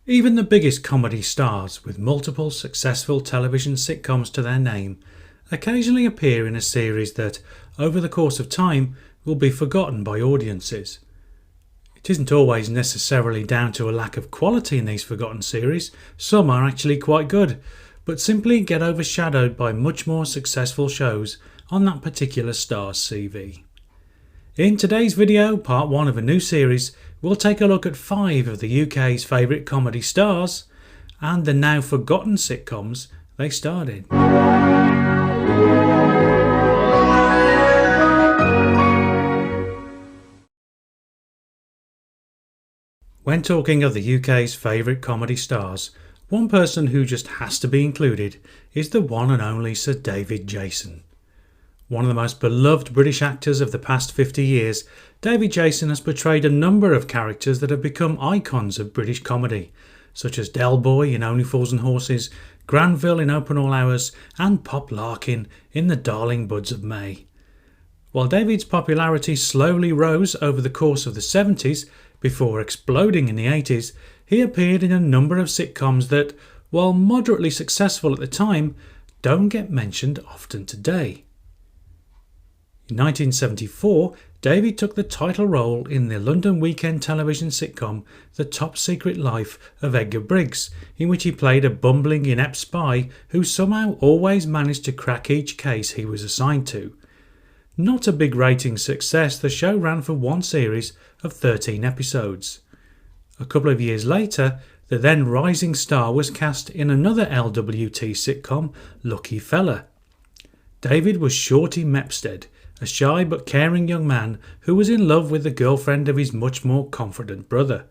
Even the biggest comedy stars with multiple successful television sitcoms to their name occasionally appear in a series that, over the course of time, will be forgotten by audiences. It isn't always necessarily down to a lack of quality in these forgotten series. Some are actually quite good, but simply get overshadowed by much more successful shows on that particular star's CV. In today's video, part 1 of a new series, we'll take a look at 5 of the UK's favourite comedy stars and the now forgotten sitcoms they starred in. When talking of the UK's favourite comedy stars, one person who just has to be included is the one and only Sir David Jason. One of the most beloved British actors of the past 50 years, David Jason has portrayed a number of characters that have become icons of British comedy, such as Del Boy in Only Fools and Horses, Granville in Open All Hours, and Pop Larkin in The Darling Buds of May. While David's popularity slowly rose over the course of the 70s, before exploding in the 80s, he appeared in a number of sitcoms that, while moderately successful at the time, don't get mentioned often today. In 1974, David took the title role in the London weekend television sitcom The Top Secret Life of Edgar Briggs, in which he played a bumbling, inept spy who somehow always managed to crack each case he was assigned to. Not a big ratings success, the show ran for one series of 13 episodes. A couple of years later, the then rising star was cast in another LWT sitcom, Lucky Fella. David was Shorty Mepstead, a shy but caring young man who was in love with the girlfriend of his much more confident brother.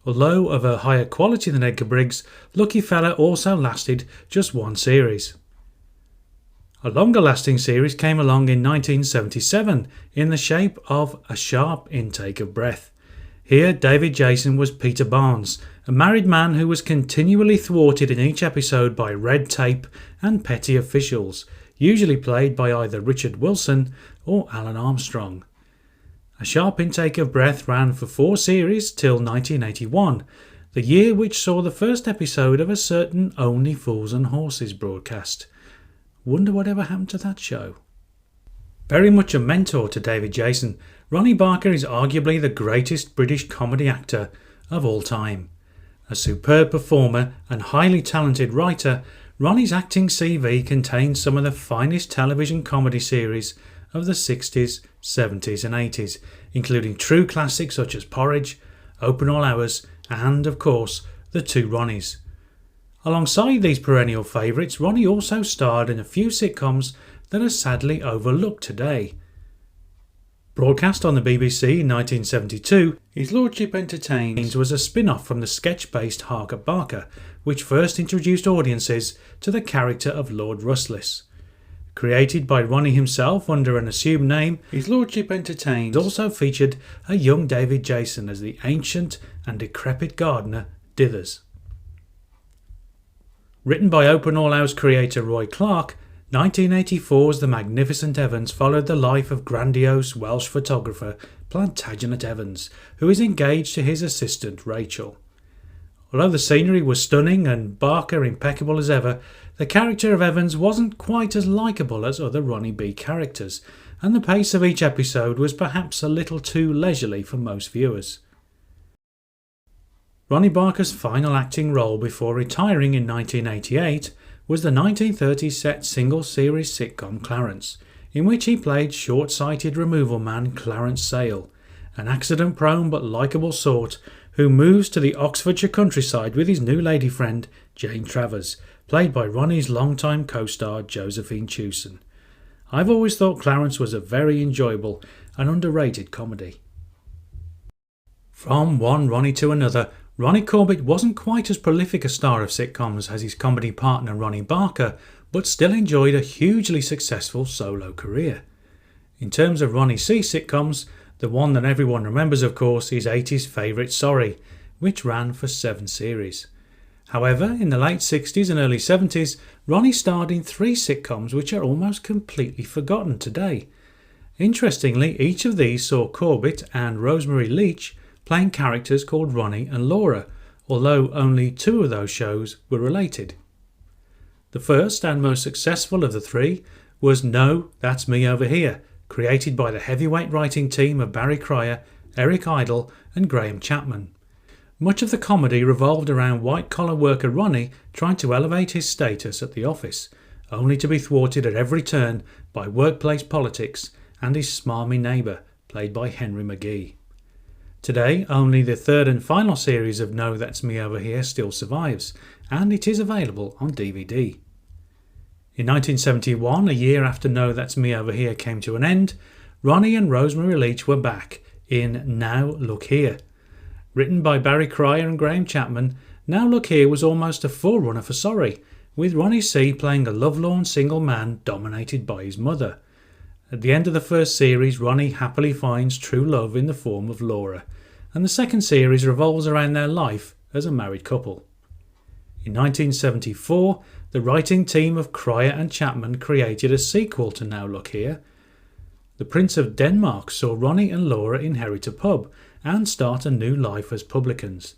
Although of a higher quality than Edgar Briggs, Lucky Fella also lasted just one series. A longer lasting series came along in 1977 in the shape of A Sharp Intake of Breath. Here, David Jason was Peter Barnes, a married man who was continually thwarted in each episode by red tape and petty officials, usually played by either Richard Wilson or Alan Armstrong. A Sharp Intake of Breath ran for 4 series till 1981, the year which saw the first episode of a certain Only Fools and Horses broadcast. Wonder whatever happened to that show. Very much a mentor to David Jason, Ronnie Barker is arguably the greatest British comedy actor of all time. A superb performer and highly talented writer, Ronnie's acting CV contains some of the finest television comedy series of the 60s, 70s and 80s, including true classics such as Porridge, Open All Hours and, of course, The Two Ronnies. Alongside these perennial favourites, Ronnie also starred in a few sitcoms that are sadly overlooked today. Broadcast on the BBC in 1972, His Lordship Entertains was a spin-off from the sketch-based Harker Barker, which first introduced audiences to the character of Lord Rustless. Created by Ronnie himself under an assumed name, His Lordship Entertains also featured a young David Jason as the ancient and decrepit gardener Dithers. Written by Open All Hours creator Roy Clark, 1984's The Magnificent Evans followed the life of grandiose Welsh photographer Plantagenet Evans, who is engaged to his assistant Rachel. Although the scenery was stunning and Barker impeccable as ever, the character of Evans wasn't quite as likeable as other Ronnie B characters, and the pace of each episode was perhaps a little too leisurely for most viewers. Ronnie Barker's final acting role before retiring in 1988 was the 1930s set single-series sitcom Clarence, in which he played short-sighted removal man Clarence Sale, an accident-prone but likeable sort who moves to the Oxfordshire countryside with his new lady friend Jane Travers, played by Ronnie's longtime co-star Josephine Chewson. I've always thought Clarence was a very enjoyable and underrated comedy. From one Ronnie to another, Ronnie Corbett wasn't quite as prolific a star of sitcoms as his comedy partner Ronnie Barker, but still enjoyed a hugely successful solo career. In terms of Ronnie C sitcoms, the one that everyone remembers of course is 80's favourite Sorry, which ran for 7 series. However, in the late 60s and early 70s, Ronnie starred in 3 sitcoms which are almost completely forgotten today. Interestingly, each of these saw Corbett and Rosemary Leach playing characters called Ronnie and Laura, although only 2 of those shows were related. The first and most successful of the 3 was No, That's Me Over Here, created by the heavyweight writing team of Barry Cryer, Eric Idle and Graham Chapman. Much of the comedy revolved around white-collar worker Ronnie trying to elevate his status at the office, only to be thwarted at every turn by workplace politics and his smarmy neighbour, played by Henry McGee. Today, only the 3rd and final series of No, That's Me Over Here still survives, and it is available on DVD. In 1971, a year after No, That's Me Over Here came to an end, Ronnie and Rosemary Leach were back in Now Look Here. Written by Barry Cryer and Graham Chapman, Now Look Here was almost a forerunner for Sorry, with Ronnie C playing a lovelorn single man dominated by his mother. At the end of the first series, Ronnie happily finds true love in the form of Laura, and the second series revolves around their life as a married couple. In 1974, the writing team of Cryer and Chapman created a sequel to Now Look Here. The Prince of Denmark saw Ronnie and Laura inherit a pub and start a new life as publicans.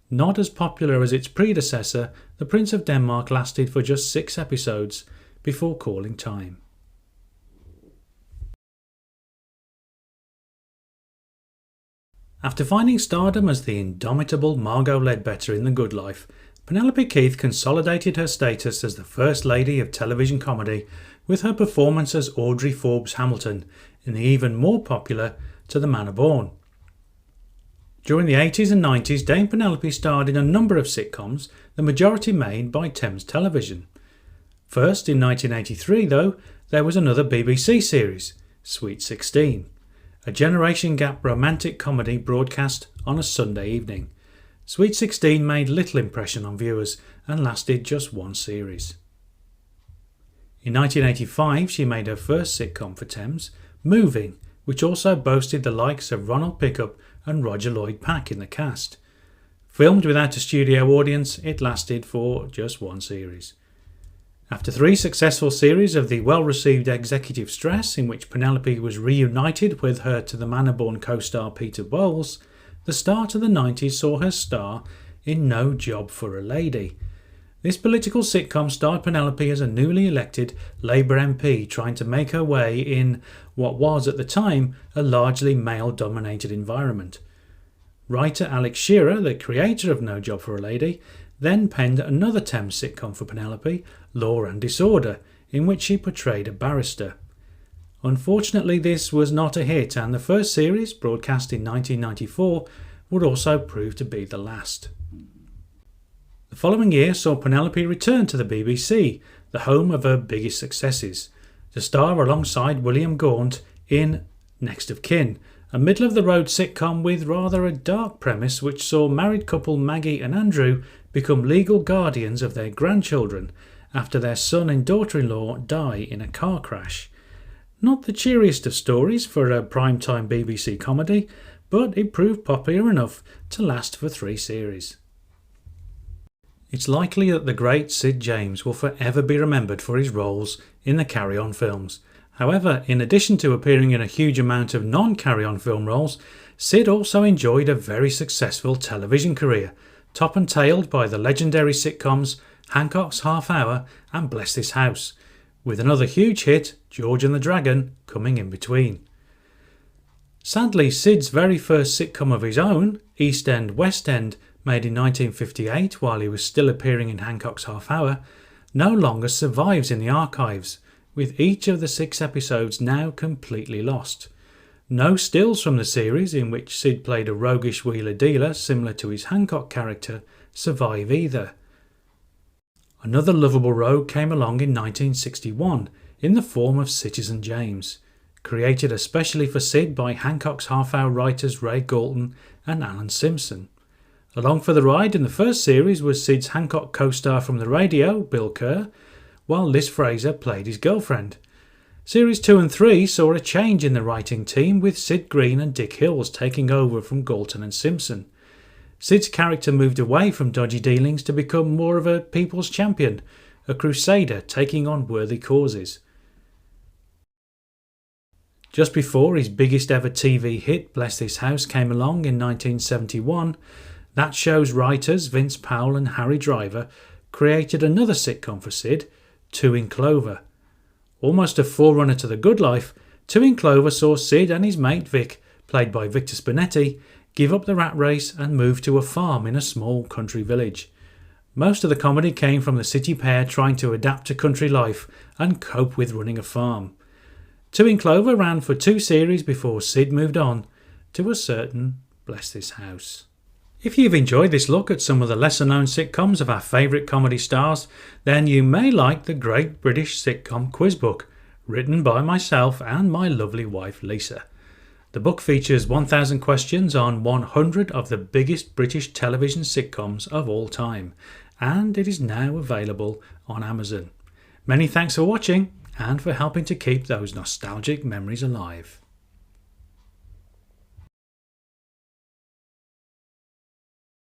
Not as popular as its predecessor, The Prince of Denmark lasted for just 6 episodes before calling time. After finding stardom as the indomitable Margot Ledbetter in The Good Life, Penelope Keith consolidated her status as the First Lady of television comedy with her performance as Audrey Forbes Hamilton in the even more popular To the Manor Born. During the 80s and 90s, Dame Penelope starred in a number of sitcoms, the majority made by Thames Television. First, in 1983 though, there was another BBC series, Sweet 16. A generation gap romantic comedy broadcast on a Sunday evening. Sweet 16 made little impression on viewers and lasted just 1 series. In 1985 she made her first sitcom for Thames, Moving, which also boasted the likes of Ronald Pickup and Roger Lloyd Pack in the cast. Filmed without a studio audience, it lasted for just 1 series. After 3 successful series of the well-received Executive Stress, in which Penelope was reunited with her To the Manor Born co-star Peter Bowles, the start of the 90s saw her star in No Job for a Lady. This political sitcom starred Penelope as a newly elected Labour MP trying to make her way in what was at the time a largely male-dominated environment. Writer Alex Shearer, the creator of No Job for a Lady, then penned another Thames sitcom for Penelope, Law and Disorder, in which she portrayed a barrister. Unfortunately, this was not a hit, and the first series, broadcast in 1994, would also prove to be the last. The following year saw Penelope return to the BBC, the home of her biggest successes, to star alongside William Gaunt in Next of Kin, a middle-of-the-road sitcom with rather a dark premise which saw married couple Maggie and Andrew become legal guardians of their grandchildren after their son and daughter-in-law die in a car crash. Not the cheeriest of stories for a primetime BBC comedy, but it proved popular enough to last for 3 series. It's likely that the great Sid James will forever be remembered for his roles in the Carry On films. However, in addition to appearing in a huge amount of non-Carry On film roles, Sid also enjoyed a very successful television career, top and tailed by the legendary sitcoms Hancock's Half Hour and Bless This House, with another huge hit, George and the Dragon, coming in between. Sadly, Sid's very first sitcom of his own, East End West End, made in 1958 while he was still appearing in Hancock's Half Hour, no longer survives in the archives, with each of the 6 episodes now completely lost. No stills from the series, in which Sid played a roguish wheeler-dealer similar to his Hancock character, survive either. Another lovable rogue came along in 1961 in the form of Citizen James, created especially for Sid by Hancock's Half Hour writers Ray Galton and Alan Simpson. Along for the ride in the first series was Sid's Hancock co-star from the radio, Bill Kerr, while Liz Fraser played his girlfriend. Series 2 and 3 saw a change in the writing team, with Sid Green and Dick Hills taking over from Galton and Simpson. Sid's character moved away from dodgy dealings to become more of a people's champion, a crusader taking on worthy causes. Just before his biggest ever TV hit, Bless This House, came along in 1971, That show's writers, Vince Powell and Harry Driver, created another sitcom for Sid, Two in Clover. Almost a forerunner to The Good Life, Two in Clover saw Sid and his mate Vic, played by Victor Spinetti, give up the rat race and move to a farm in a small country village. Most of the comedy came from the city pair trying to adapt to country life and cope with running a farm. Two in Clover ran for 2 series before Sid moved on to a certain Bless This House. If you've enjoyed this look at some of the lesser known sitcoms of our favourite comedy stars, then you may like the Great British Sitcom Quiz Book, written by myself and my lovely wife Lisa. The book features 1,000 questions on 100 of the biggest British television sitcoms of all time, and it is now available on Amazon. Many thanks for watching and for helping to keep those nostalgic memories alive.